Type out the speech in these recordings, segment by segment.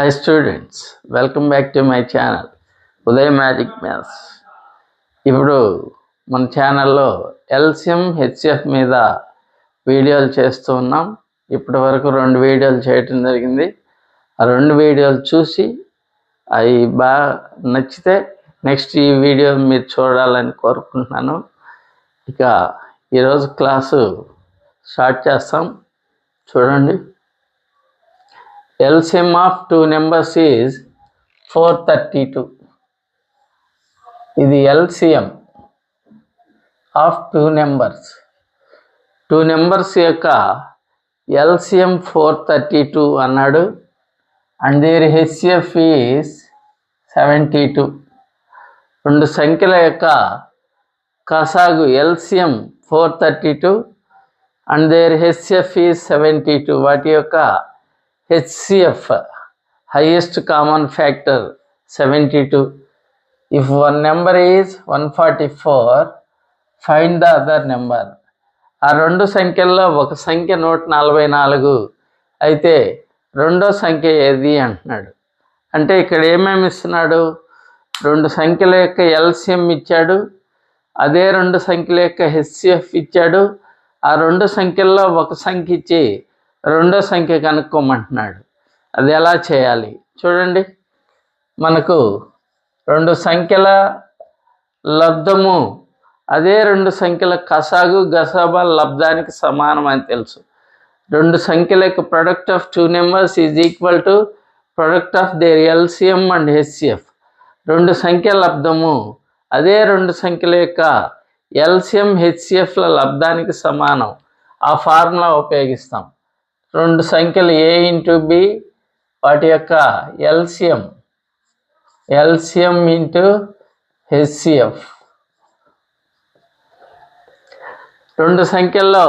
Hi students, welcome back to my channel Uday magic maths. ఇప్పుడు మన ఛానల్లో ఎల్సిఎం హెచ్సిఎఫ్ మీద వీడియోలు చేస్తూ ఉన్నాం. ఇప్పటి వరకు 2 వీడియోలు చేయటం జరిగింది. ఆ 2 వీడియోలు చూసి అవి బాగా నచ్చితే నెక్స్ట్ ఈ వీడియో మీరు చూడాలని కోరుకుంటున్నాను. ఇక ఈరోజు క్లాసు స్టార్ట్ చేస్తాం. చూడండి. LCM of 2 numbers is 432. ఇది LCM of 2 numbers. 2 numbers యొక్క LCM 432 అన్నాడు. And their HCF is 72. 2 సంఖ్యల యొక్క కసాగు LCM 432 and their HCF is 72. వాటి యొక్క HCF, highest common factor 72. If one number is 144, find the other number. ఆ 2 సంఖ్యల్లో ఒక సంఖ్య 144 అయితే రెండో సంఖ్య ఏది అంటున్నాడు. అంటే ఇక్కడ ఏమేమి ఇస్తున్నాడు? 2 సంఖ్యల యొక్క LCM ఇచ్చాడు, అదే 2 సంఖ్యల యొక్క HCF ఇచ్చాడు. ఆ 2 సంఖ్యల్లో ఒక సంఖ్య ఇచ్చి రెండో సంఖ్య కనుక్కోమంటున్నాడు. అది ఎలా చేయాలి చూడండి. మనకు 2 సంఖ్యల లబ్ధము అదే 2 సంఖ్యల కసాగు గసాబా లబ్ధానికి సమానం అని తెలుసు. 2 సంఖ్యల యొక్క product of 2 numbers is equal to product of their LCM and HCF. 2 సంఖ్యల లబ్ధము అదే 2 సంఖ్యల యొక్క LCM HCFల లబ్ధానికి సమానం. ఆ ఫార్ములా ఉపయోగిస్తాం. 2 సంఖ్యలు A ఇంటూ B, వాటి యొక్క LCM ఇంటూ HCF. 2 సంఖ్యల్లో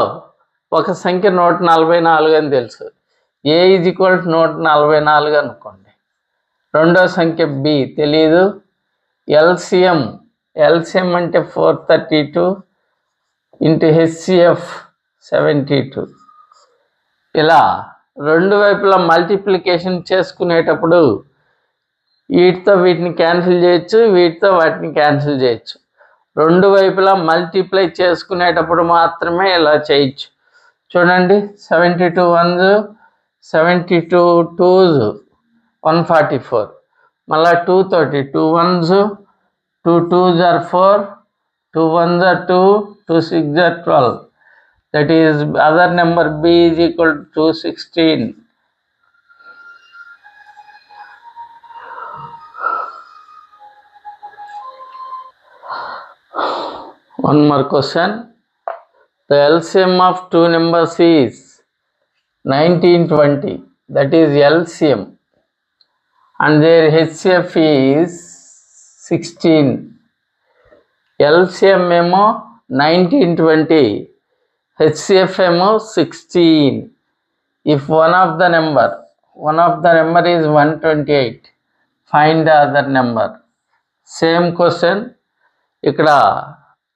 ఒక సంఖ్య 144 అని తెలుసు. A ఈజ్ ఈక్వల్ టు 144 అనుకోండి. రెండో సంఖ్య B తెలీదు. LCM అంటే 432 ఇంటూ HCF 72. ఇలా 2 వైపులా మల్టిప్లికేషన్ చేసుకునేటప్పుడు వీటితో వీటిని క్యాన్సిల్ చేయొచ్చు, వీటితో వాటిని క్యాన్సిల్ చేయొచ్చు. 2 వైపులా మల్టిప్లై చేసుకునేటప్పుడు మాత్రమే ఇలా చేయొచ్చు. చూడండి. 72 1s, 72 2s 144. మళ్ళీ 2 తోటి 2 1s, 2 2s are 4, 2 1s are 2, 2 6s are 12. That is other number B is equal to 216. One more question. The LCM of 2 numbers is 1920. That is LCM. And their HCF is 16. LCM ఏమో 1920. HCF ఏమో 16. If one of the number is 128, find the other number. Same question. ఇక్కడ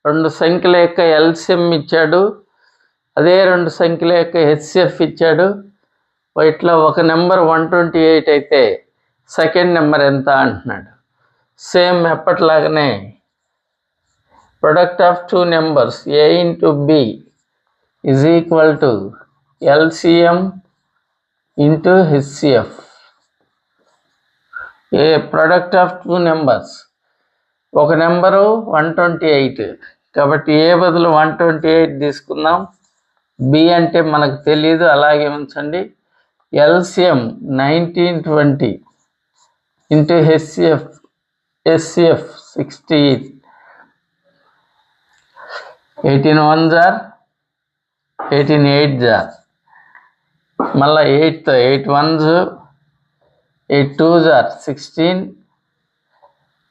2 సంఖ్యల యొక్క LCM ఇచ్చాడు, అదే 2 సంఖ్యల యొక్క HCF ఇచ్చాడు. ఇట్లా ఒక నెంబర్ 128 అయితే సెకండ్ నెంబర్ ఎంత అంటున్నాడు. సేమ్ ఎప్పటిలాగానే ప్రొడక్ట్ ఆఫ్ 2 numbers A ఇంటూ B is equal to LCM into HCF. A product of 2 numbers. ఒక నెంబరు 128 కాబట్టి ఏ బదులు 128 తీసుకుందాం. B అంటే మనకు తెలీదు, అలాగే ఉంచండి. LCM 1920 into HCF 16. 18 1s are 18 8s are. మళ్ళీ 8 1s, 8 2s are 16,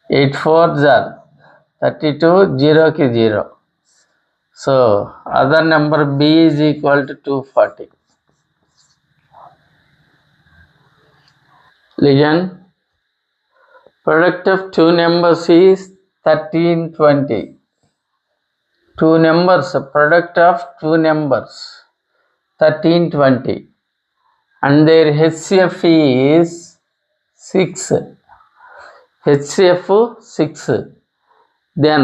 8 4s are 32, 0కి 0. So other number B is equal to 240. Listen. Product of 2 numbers is 1320. 2 numbers, product of 2 numbers 1320 and their HCF is 6, HCF 6. Then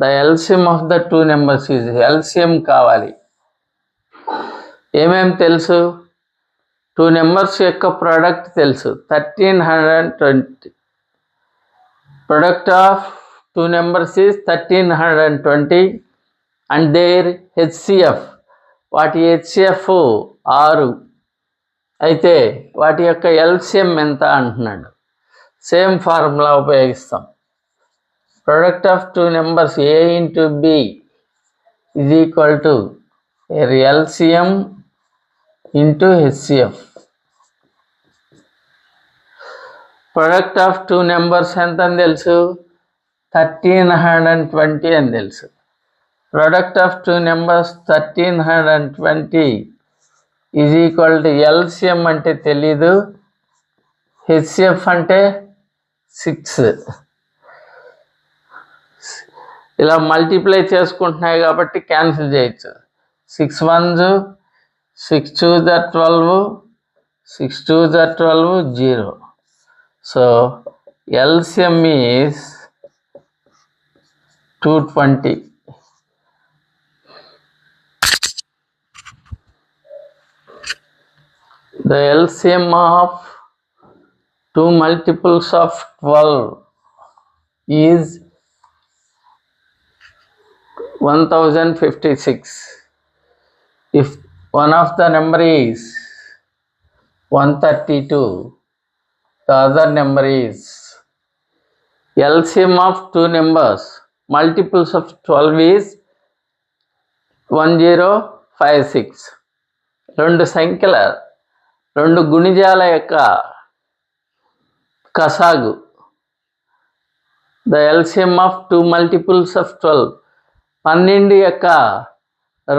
the LCM of the two numbers is LCM కావాలి. ఏమేం తెలుసు? Two numbers యొక్క product తెలుసు 1320. Product of two numbers is 1320 and their HCF, వాటి HCF 6 అయితే వాటి యొక్క LCM ఎంత అంటున్నాడు. సేమ్ ఫార్ములా ఉపయోగిస్తాం. Product of two numbers A into B is equal to LCM into HCF. Product of two numbers ఎంత అని తెలుసు? 1320 అని తెలుసు. Product of two numbers 1320 is equal to LCM అంటే తెలీదు, హెచ్సిఎఫ్ అంటే 6. ఇలా మల్టిప్లై చేసుకుంటున్నాయి కాబట్టి క్యాన్సిల్ చేయొచ్చు. 6 1s 6 2s 12, 6 2s 12, 0. So LCM is 220. The LCM of two multiples of 12 is 1056. If one of the number is 132, the other number is LCM of two numbers multiples of 12 is 1056. రెండు సంఖ్యల రెండు గుణిజాల యొక్క కసాగు. The LCM of two multiples of 12, 12 యొక్క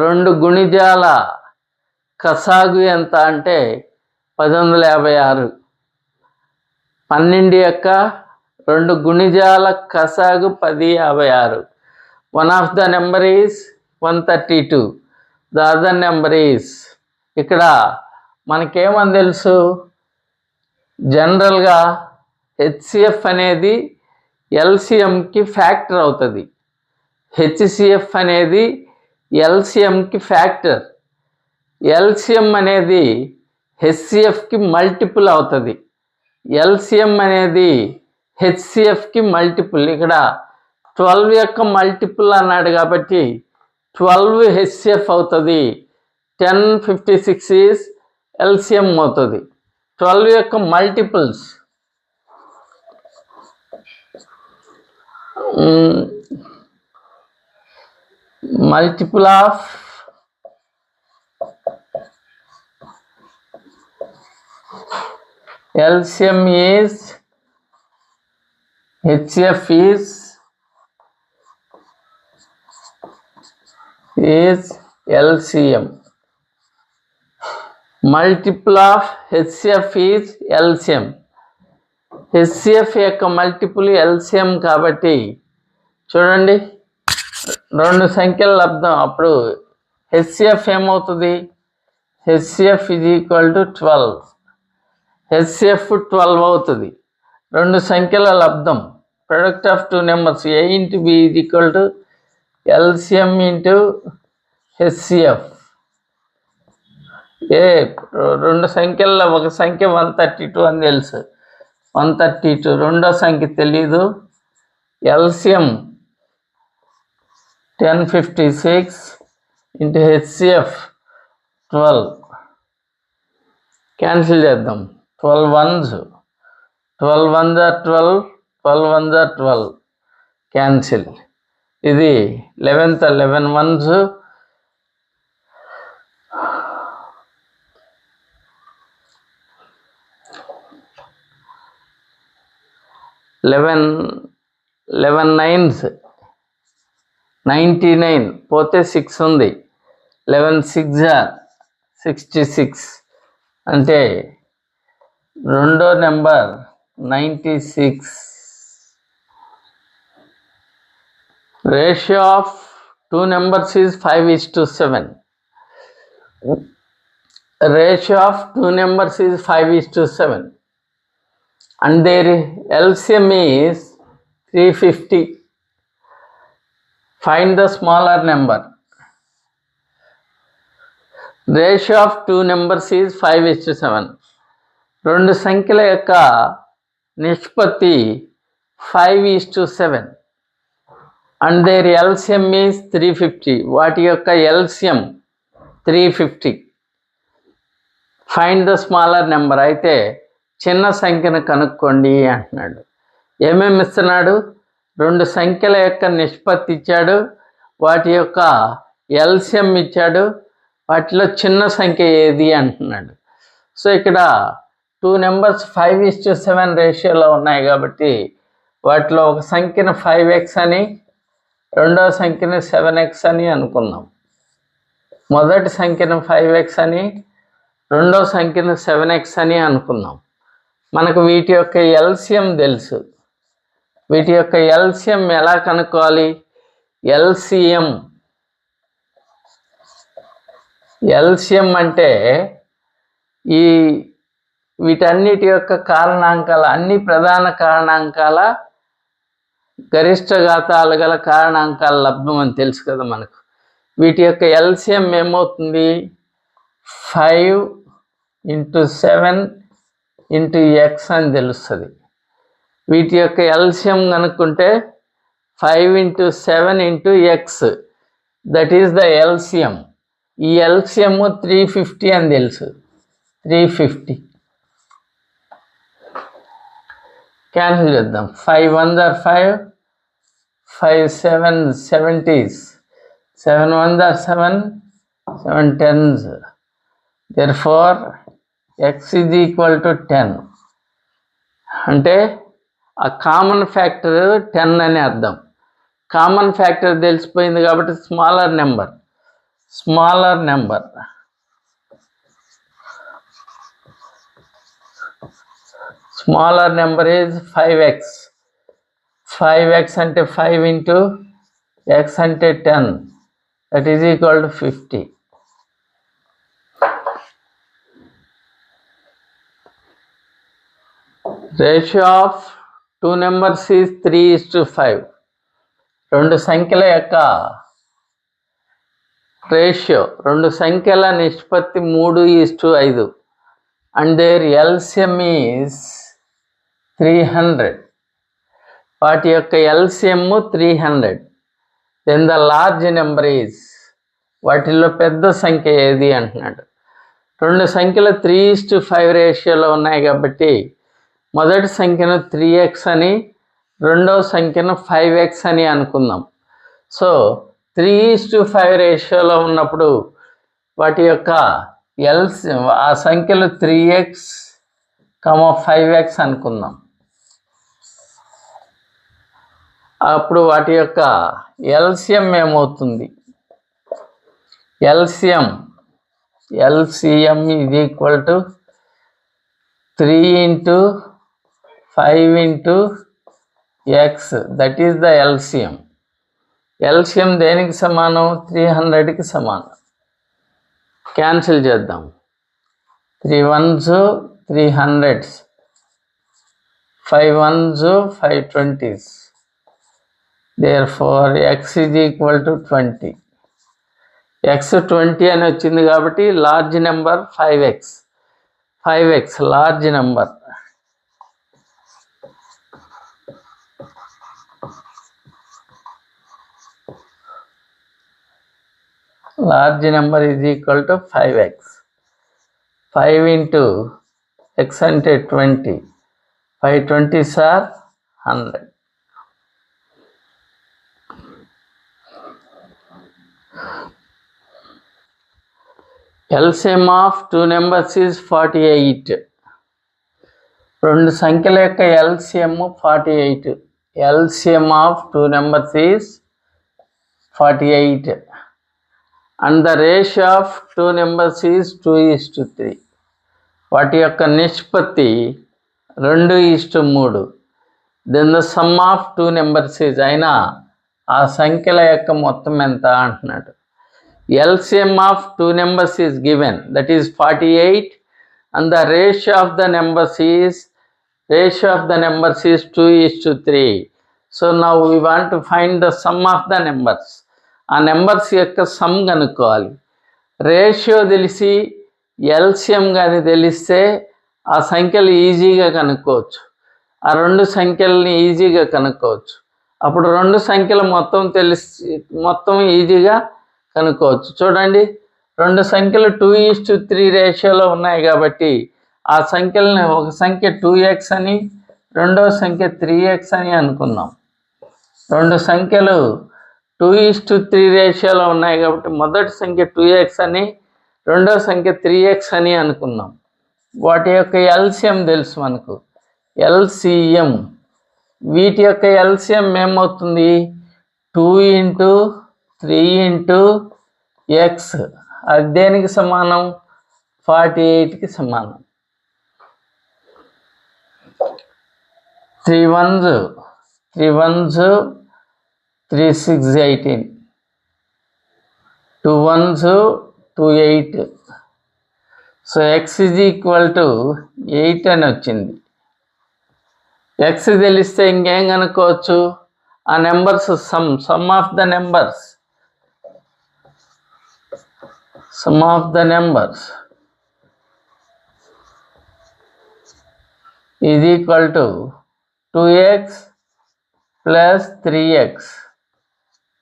రెండు గుణిజాల కసాగు ఎంత అంటే 1156. 12 యొక్క రెండు గుణిజాల కసాగు 1056. One of the number is 132, the other number is. ఇక్కడ మనకేమని తెలుసు? జనరల్గా హెచ్సిఎఫ్ అనేది ఎల్సిఎంకి ఫ్యాక్టర్ అవుతుంది, హెచ్సిఎఫ్ అనేది ఎల్సిఎంకి ఫ్యాక్టర్, ఎల్సిఎం అనేది హెచ్సిఎఫ్కి మల్టిపుల్ అవుతుంది, ఎల్సిఎం అనేది హెచ్సిఎఫ్కి మల్టిపుల్. ఇక్కడ 12 యొక్క మల్టిపుల్ అన్నాడు కాబట్టి 12 హెచ్సిఎఫ్ అవుతుంది, 1056 ఈజ్ ఎల్సిఎం అవుతుంది. 12 యొక్క multiples multiple of LCM is HCF is LCM. Multiple of HCF is LCM. HCF యొక్క మల్టిపుల్ LCM కాబట్టి చూడండి, రెండు సంఖ్యల లబ్ధం. అప్పుడు హెచ్సిఎఫ్ ఏమవుతుంది? HCF is equal to 12. HCF 12 అవుతుంది. రెండు సంఖ్యల లబ్ధం. Product of two numbers A into B is equal to LCM into HCF. రెండు సంఖ్యల్లో ఒక సంఖ్య 132 అని తెలుసు, 132. రెండో సంఖ్య తెలీదు. LCM 1056 into HCF 12. క్యాన్సిల్ చేద్దాం. 12 1s 12 1s 12, 12 1s 12 క్యాన్సిల్. ఇది 11th 11 1s 11 9s 99 పోతే 6 ఉంది. 11 6 66 అంటే రెండో number 96. Ratio of two numbers is 5:7. Ratio of two numbers is 5:7. and their LCM is 350. Find the smaller number. Ratio of two numbers is 5:7. రెండు సంఖ్యల యొక్క నిష్పత్తి 5:7 and their LCM is 350. వాటి యొక్క LCM 350. Find the smaller number. అయితే చిన్న సంఖ్యను కనుక్కోండి అంటున్నాడు. ఏమేమి ఇస్తున్నాడు? రెండు సంఖ్యల యొక్క నిష్పత్తి ఇచ్చాడు, వాటి యొక్క LCM ఇచ్చాడు, వాటిలో చిన్న సంఖ్య ఏది అంటున్నాడు. సో ఇక్కడ టూ నెంబర్స్ 5:7 రేషియోలో ఉన్నాయి కాబట్టి వాటిలో ఒక సంఖ్యను 5x అని, రెండవ సంఖ్యను 7x అని అనుకుందాం. మొదటి సంఖ్యను 5x అని, రెండవ సంఖ్యను 7x అని అనుకుందాం. మనకు వీటి యొక్క LCM తెలుసు. వీటి యొక్క LCM ఎలా కనుక్కోవాలి? LCM అంటే ఈ వీటన్నిటి యొక్క కారణాంకాల, అన్ని ప్రధాన కారణాంకాల గరిష్ట ఘాతాలు గల కారణాంకాల లబ్ధం అని తెలుసు కదా మనకు. వీటి యొక్క LCM ఏమవుతుంది? 5 × 7 × x అని తెలుస్తుంది. వీటి యొక్క LCM కనుక్కుంటే 5 × 7 × x, that is the LCM. ఈ LCM 350 అని తెలుసు. 350 క్యాన్సిల్ చేద్దాం. 5 1s are 5, 5 7s 70s, 7 1s are 7, 7 10s. Therefore x is equal to 10. అంటే ఆ కామన్ ఫ్యాక్టర్ 10 అని అర్థం. కామన్ ఫ్యాక్టర్ తెలిసిపోయింది కాబట్టి smaller number is 5x. 5x అంటే 5 × x అంటే 10, that is equal to 50. Ratio of two numbers is 3:5. రెండు సంఖ్యల యొక్క రేషియో, రెండు సంఖ్యల నిష్పత్తి 3:5 and their LCM is 300. వాటి యొక్క LCM 300. then the large number is, వాటిల్లో పెద్ద సంఖ్య ఏది అంటున్నాడు. రెండు సంఖ్యలు 3:5 రేషియోలో ఉన్నాయి కాబట్టి మొదటి సంఖ్యను 3x అని, రెండవ సంఖ్యను 5x అని అనుకుందాం. సో 3:5 రేషియోలో ఉన్నప్పుడు వాటి యొక్క ఆ సంఖ్యలు 3x, 5x అనుకుందాం. అప్పుడు వాటి యొక్క LCM ఏమవుతుంది? LCM is equal to 3 × 5 × x, that is the LCM. LCM దేనికి సమానం? 300కి సమానం. క్యాన్సిల్ చేద్దాం. 3 1s 300s, 5 1s 520s. therefore x is equal to 20. x 20 అని వచ్చింది కాబట్టి large number 5x large number. Large number is equal to 5x. 5 × x అంటే 20, 5 20s are 100. LCM of two numbers is 48. రెండు సంఖ్యల యొక్క LCM 48. LCM of two numbers is 48 and the ratio of two numbers is 2:3. వాటి యొక్క నిష్పత్తి 2:3. then the sum of two numbers is, అయినా ఆ సంఖ్యల యొక్క మొత్తం ఎంత అంటున్నాడు. LCM of two numbers is given, that is 48, and the ratio of the numbers is ratio of the numbers is 2:3. So now we want to find the sum of the numbers. ఆ numbers యొక్క some కనుక్కోవాలి. Ratio తెలిసి LCM కానీ తెలిస్తే ఆ సంఖ్యలు ఈజీగా కనుక్కోవచ్చు. ఆ రెండు సంఖ్యలని ఈజీగా కనుక్కోవచ్చు. అప్పుడు రెండు సంఖ్యలు మొత్తం ఈజీగా కనుక్కోవచ్చు. చూడండి, రెండు సంఖ్యలు 2:3 రేషియోలో ఉన్నాయి కాబట్టి ఆ సంఖ్యలని ఒక సంఖ్య 2x అని రెండవ సంఖ్య 3x అని అనుకుందాం. రెండు సంఖ్యలు 2:3 రేషియోలో ఉన్నాయి కాబట్టి మొదటి సంఖ్య 2x అని రెండవ సంఖ్య 3x అని అనుకుందాం. వాటి యొక్క ఎల్సిఎం తెలుసు మనకు. ఎల్సిఎం వీటి యొక్క ఎల్సిఎం ఏమవుతుంది? 2 × 3 × x. అది దేనికి సమానం? 48కి సమానం. 3 1s 3 6 18, 2 1s 2 8. సో x = 8 అని వచ్చింది. x తెలిస్తే ఇంకేం కనుక్కోవచ్చు? ఆ numbers sum of the numbers is equal to 2x plus 3x,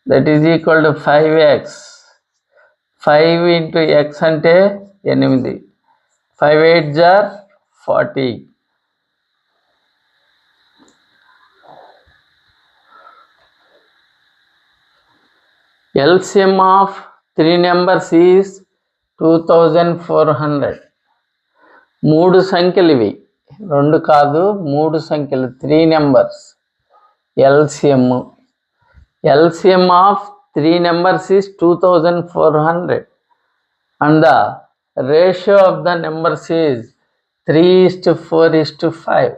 that is equal to 5x. 5 into x అంటే 8, 5 8s are 40. LCM of 3 numbers is 2400. 3 సంఖ్యలు ఇవి, 2 కాదు 3 సంఖ్యలు, 3 numbers. LCM of 3 numbers is 2400 and the ratio of the numbers is 3:4:5.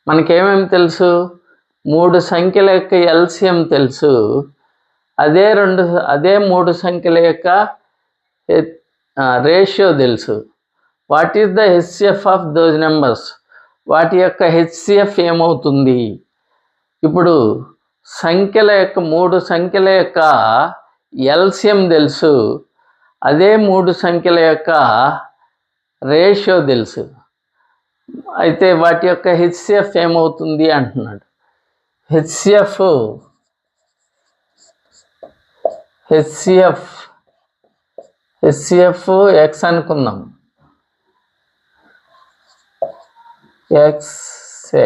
మనకేమేమి తెలుసు? 3 సంఖ్యల యొక్క LCM తెలుసు, అదే 3 సంఖ్యల యొక్క రేషియో తెలుసు. What is the HCF of those numbers? వాటి యొక్క హెచ్సిఎఫ్ ఏమవుతుంది? ఇప్పుడు సంఖ్యల యొక్క 3 సంఖ్యల యొక్క ఎల్సిఎం తెలుసు, అదే 3 సంఖ్యల యొక్క రేషియో తెలుసు. అయితే వాటి యొక్క హెచ్సిఎఫ్ ఏమవుతుంది అంటున్నాడు. హెచ్సిఎఫ్ ఎక్స్ అనుకుందాం. ఎక్సే.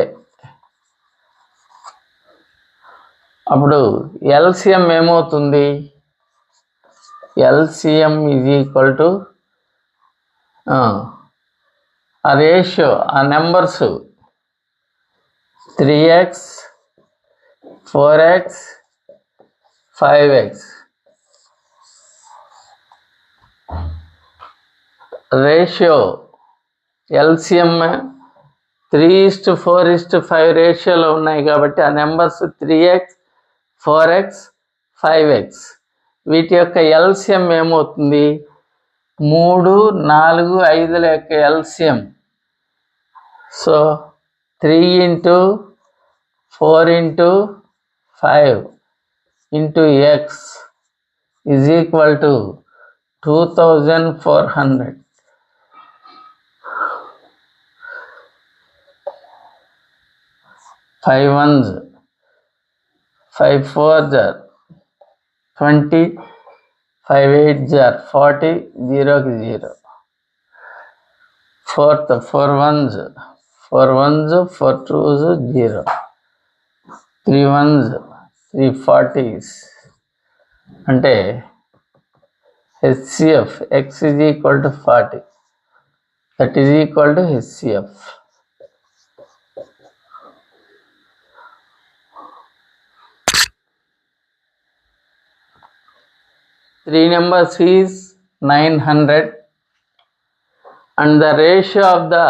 అప్పుడు ఎల్సిఎం ఏమవుతుంది? ఎల్సిఎం = ఆ రేషియో, ఆ numbers 3x 4x 5x. Ratio LCM 3:4:5 రేషియోలో ఉన్నాయి కాబట్టి ఆ నెంబర్స్ 3x 4x 5x. వీటి యొక్క ఎల్సిఎం ఏమవుతుంది? 3 4 5ల యొక్క LCM. So 3 × 4 × 5 × x is equal to 2400. 5 1s 5 4s are 20, 5 8s are 40, 0 0. 4 1s 4 2s 0, 3 1s 3 40s. అంటే HCF x = 40, that is equal to HCF. Three numbers is 900 and the ratio of the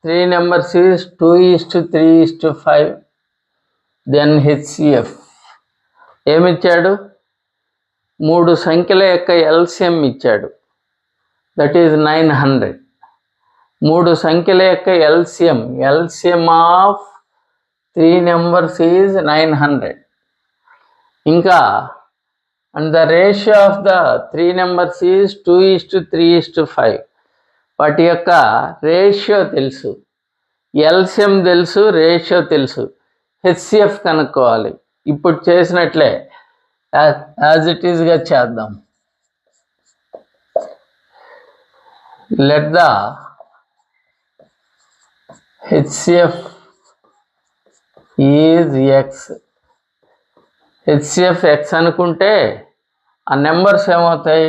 3 numbers is 2:3:5. Then HCF ఏమిచ్చాడు? 3 సంఖ్యల యొక్క LCM ఇచ్చాడు, that is 900. మూడు సంఖ్యల యొక్క LCM of 3 numbers is 900. ఇంకా and the ratio of the 3 numbers is 2:3:5. వాటి యొక్క ratio తెలుసు, ఎల్సిఎం తెలుసు, రేషియో తెలుసు, హెచ్సిఎఫ్ కనుక్కోవాలి. ఇప్పుడు చేసినట్లే యాజ్ ఇట్ ఈస్గా చేద్దాం. Let the HCF is X. HCF X అనుకుంటే ఆ నెంబర్స్ ఏమవుతాయి?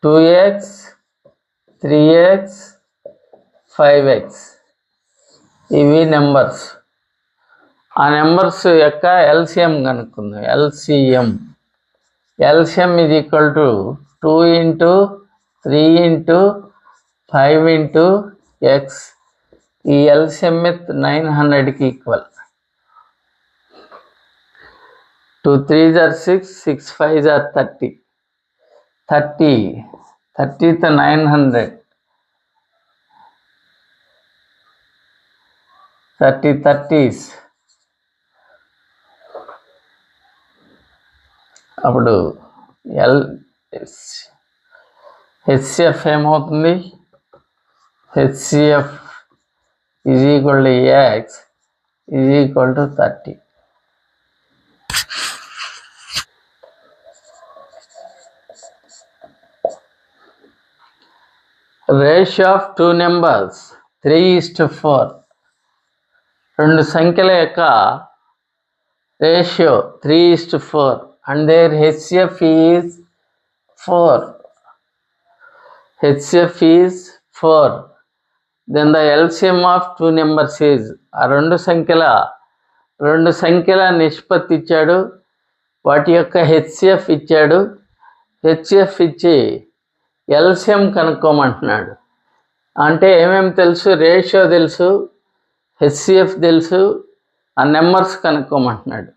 2x, 3x, 5x. ఇవి నెంబర్స్. ఆ నెంబర్స్ యొక్క ఎల్సిఎం కనుక్కుందాం. ఎల్సిఎం ఇది ఈక్వల్ టు 2 × 3 × 5 × x. ఈ LCM 900కి equal. 2 3s are 6, 6 5s are 30. 30 to 900. 30 30s. అప్పుడు హెచ్సిఎఫ్ ఏమవుతుంది? HCF is equal to x is equal to 30. Ratio of 2 numbers 3:4. రెండు సంఖ్యల యొక్క ratio 3:4 and their HCF is 4. HCF is 4. Then the LCM of 2 numbers is, ఆ రెండు సంఖ్యల నిష్పత్తి ఇచ్చాడు, వాటి యొక్క హెచ్సిఎఫ్ ఇచ్చాడు. హెచ్సిఎఫ్ ఇచ్చి ఎల్సిఎం కనుక్కోమంటున్నాడు. అంటే ఏమేమి తెలుసు? రేషియో తెలుసు, హెచ్సిఎఫ్ తెలుసు, ఆ నెంబర్స్ కనుక్కోమంటున్నాడు.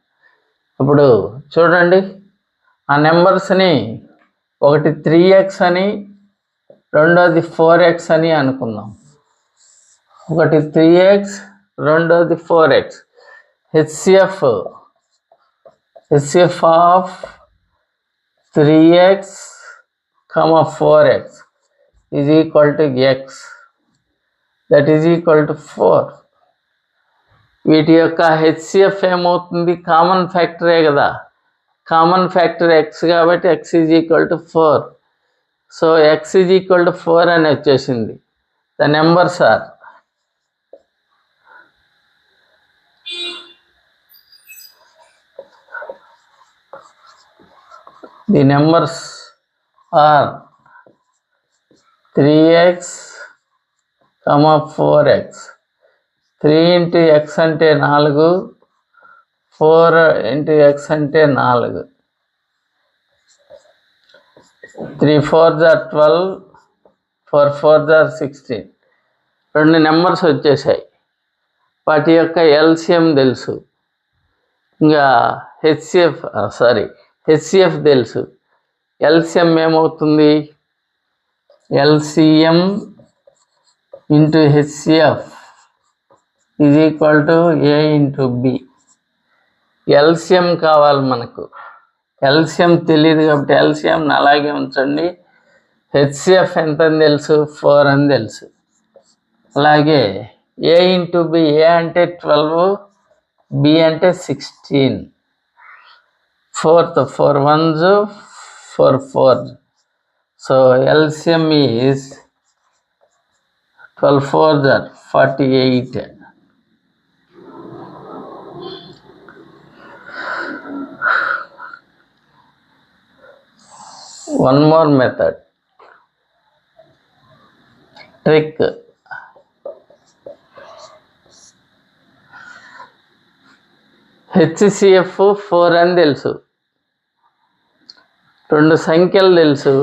ఇప్పుడు చూడండి, ఆ నెంబర్స్ని ఒకటి 3x అని, రెండోది 4x అని అనుకుందాం. ఒకటి 3x, రెండోది 4x. HCF of 3x, 4x is equal to x, that is equal to 4. వీటి యొక్క హెచ్సిఎఫ్ ఏమవుతుంది? కామన్ ఫ్యాక్టరే కదా, కామన్ ఫ్యాక్టర్ x కాబట్టి x is equal to 4. So x is equal to 4 అని వచ్చేసింది. The numbers are the numbers are 3x, 4x. 3 × x అంటే 4, 4 × x అంటే 4. 3 4s are 12, 4 4s are 16. రెండు నెంబర్స్ వచ్చేసాయి. వాటి యొక్క ఎల్సిఎం తెలుసు, ఇంకా హెచ్సిఎఫ్ తెలుసు. ఎల్సిఎం ఏమవుతుంది? LCM into HCF is equal to A × B. LCM కావాలి మనకు. ఎల్సిఎం తెలియదు కాబట్టి ఎల్సిఎంని అలాగే ఉంచండి. హెచ్సిఎఫ్ ఎంత అని తెలుసు? 4 అని తెలుసు. అలాగే A × B. A అంటే 12, B అంటే 16. 4 1s, 4 4s. So LCM is 12 4s are 48. One more method, trick. HCF 4 అని తెలుసు, రెండు సంఖ్యలు తెలుసు,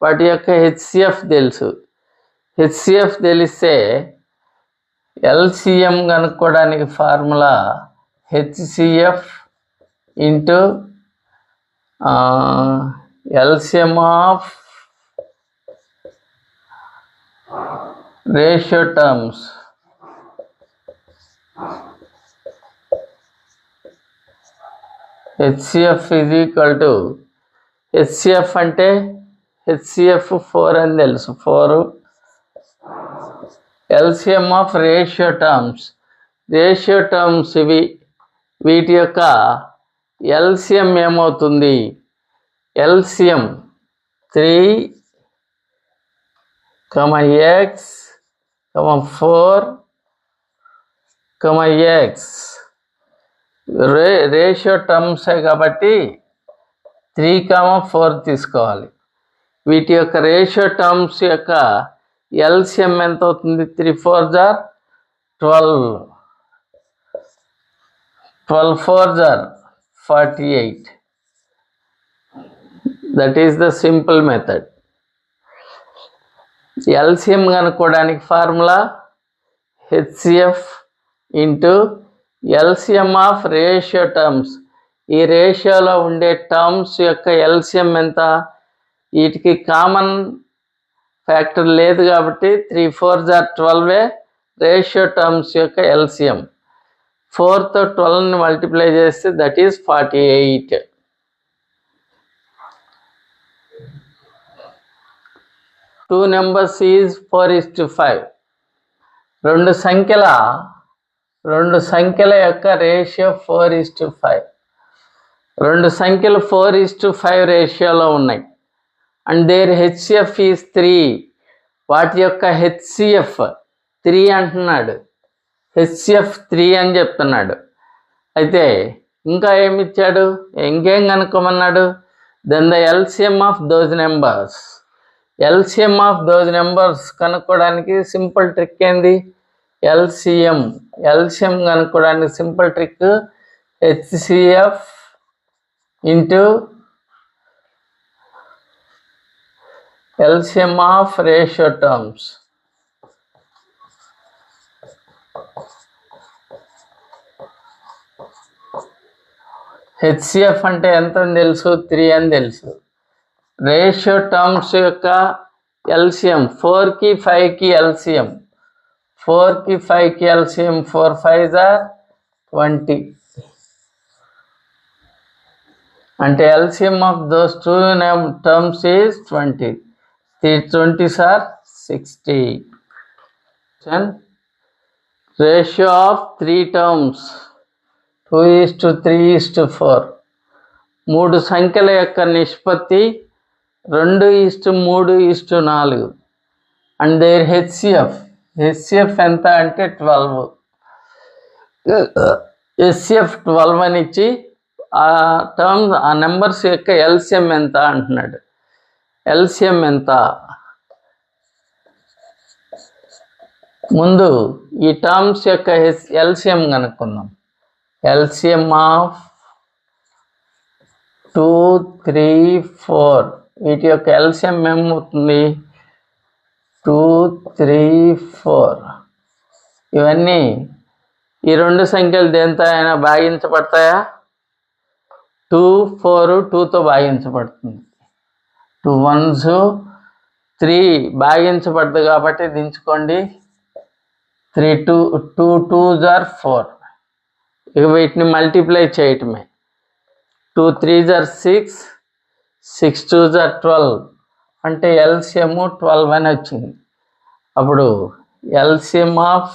వాటి యొక్క హెచ్సిఎఫ్ తెలుసు. హెచ్సిఎఫ్ తెలిస్తే ఎల్సిఎం కనుక్కోవడానికి formula HCF into LCM of ratio terms HCF is equal to HCF అంటే హెచ్సిఎఫ్ 4 అని తెలుసు. 4 ఎల్సిఎం ఆఫ్ రేషియో టర్మ్స్ ఇవి. వీటి యొక్క ఎల్సిఎం ఏమవుతుంది? LCM 3, x, 4, x. రేషియో టర్మ్సే కాబట్టి 3, 4 తీసుకోవాలి. వీటి యొక్క రేషియో టర్మ్స్ యొక్క ఎల్సిఎం ఎంత అవుతుంది? 3 4 12, 12 4 48. That is the simple method. LCM కనుక్కోవడానికి formula HCF into LCM of ratio terms. ఈ రేషియోలో ఉండే టర్మ్స్ యొక్క ఎల్సిఎం ఎంత? వీటికి కామన్ ఫ్యాక్టర్ లేదు కాబట్టి 3 4 12 రేషియో టర్మ్స్ యొక్క ఎల్సిఎం. 4తో 12ని మల్టిప్లై చేస్తే that is 48. Two numbers is 4:5. రెండు సంఖ్యల యొక్క రేషియో 4:5. రెండు సంఖ్యలు 4:5 రేషియోలో ఉన్నాయి. And their HCF is 3. వాటి యొక్క హెచ్సిఎఫ్ 3 అంటున్నాడు. హెచ్సిఎఫ్ 3 అని చెప్తున్నాడు. అయితే ఇంకా ఏమిచ్చాడు? ఇంకేం కనుక్కోమన్నాడు? Then the LCM of those numbers. LCM of those numbers కనుక్కోవడానికి సింపుల్ ట్రిక్ ఏంది? ఎల్సిఎం కనుక్కోవడానికి simple trick HCF into LCM of ratio terms. HCF అంటే ఎంత అని తెలుసు? 3 అని తెలుసు. రేషియో టర్మ్స్ యొక్క ఎల్సిఎం 4కి 5కి ఎల్సిఎం. 4కి 5కి ఎల్సిఎం 4 5 20. అంటే LCM of those two terms is 20. 3 20s are 60. Ratio of 3 terms 2:3:4. 3 సంఖ్యల యొక్క నిష్పత్తి 2:3:4. అండ్ దేర్ హెచ్సిఎఫ్ ఎంత అంటే 12. హెచ్సిఎఫ్ 12 అని ఇచ్చి ఆ నెంబర్స్ యొక్క ఎల్సిఎం ఎంత అంటున్నాడు. ఎల్సిఎం ఎంత? ముందు ఈ టర్మ్స్ యొక్క ఎల్సిఎం కనుక్కుందాం. ఎల్సిఎం ఆఫ్ 2 3 4 వీటి యొక్క ఎల్సిఎం ఏమవుతుంది? 2 3 4. ఇవన్నీ ఈ రెండు సంఖ్యలు దేంతో అయినా భాగించబడతాయా? 2 4 2తో భాగించబడుతుంది. 2 1s 3 భాగించబడదు కాబట్టి దించుకోండి. 3 2 2s are 4. ఇక వీటిని మల్టిప్లై చేయటమే. 2 3s are 6, 6 2s are 12. అంటే ఎల్సిఎం 12 అని వచ్చింది. అప్పుడు ఎల్సిఎం ఆఫ్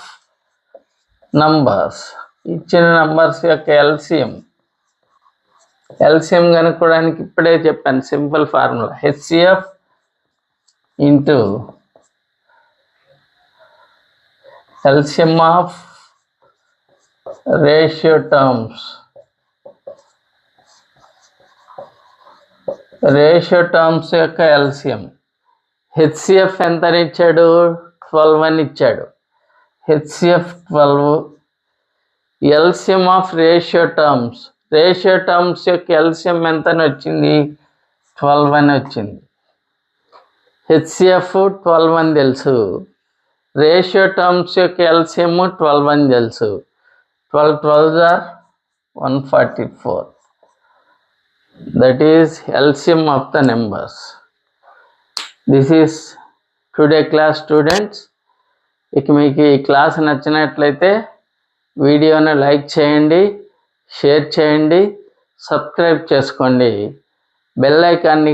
నంబర్స్, ఇచ్చిన నంబర్స్ యొక్క ఎల్సిఎం కనుక్కోవడానికి ఇప్పుడే చెప్పాను simple formula HCF into LCM of ratio terms. Ratio terms యొక్క ఎల్సిఎం. హెచ్సిఎఫ్ ఎంత ఇచ్చాడు? 12 అని ఇచ్చాడు. HCF 12. LCM of ratio terms యొక్క ఎల్సిఎం ఎంత అని వచ్చింది? 12 అని వచ్చింది. హెచ్సిఎఫ్ 12 అని తెలుసు. రేషియో టర్మ్స్ యొక్క ఎల్సిఎం 12 అని తెలుసు. 12 12s are 144. That is LCM of the numbers. This is today class, students. ఇక మీకు ఈ క్లాస్ నచ్చినట్లయితే వీడియోని లైక్ చేయండి, షేర్ చేయండి, సబ్స్క్రైబ్ చేసుకోండి. బెల్ ఐకాన్ని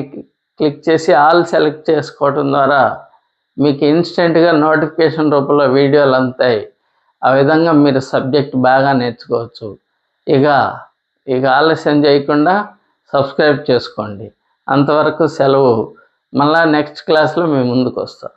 క్లిక్ చేసి ఆల్ సెలెక్ట్ చేసుకోవడం ద్వారా మీకు ఇన్స్టెంట్గా నోటిఫికేషన్ రూపంలో వీడియోలు అందుతాయి. ఆ విధంగా మీరు సబ్జెక్ట్ బాగా నేర్చుకోవచ్చు. ఇక ఆలస్యం చేయకుండా సబ్స్క్రైబ్ చేసుకోండి. అంతవరకు సెలవు. మళ్ళీ నెక్స్ట్ క్లాస్లో మీ ముందుకు వస్తాం.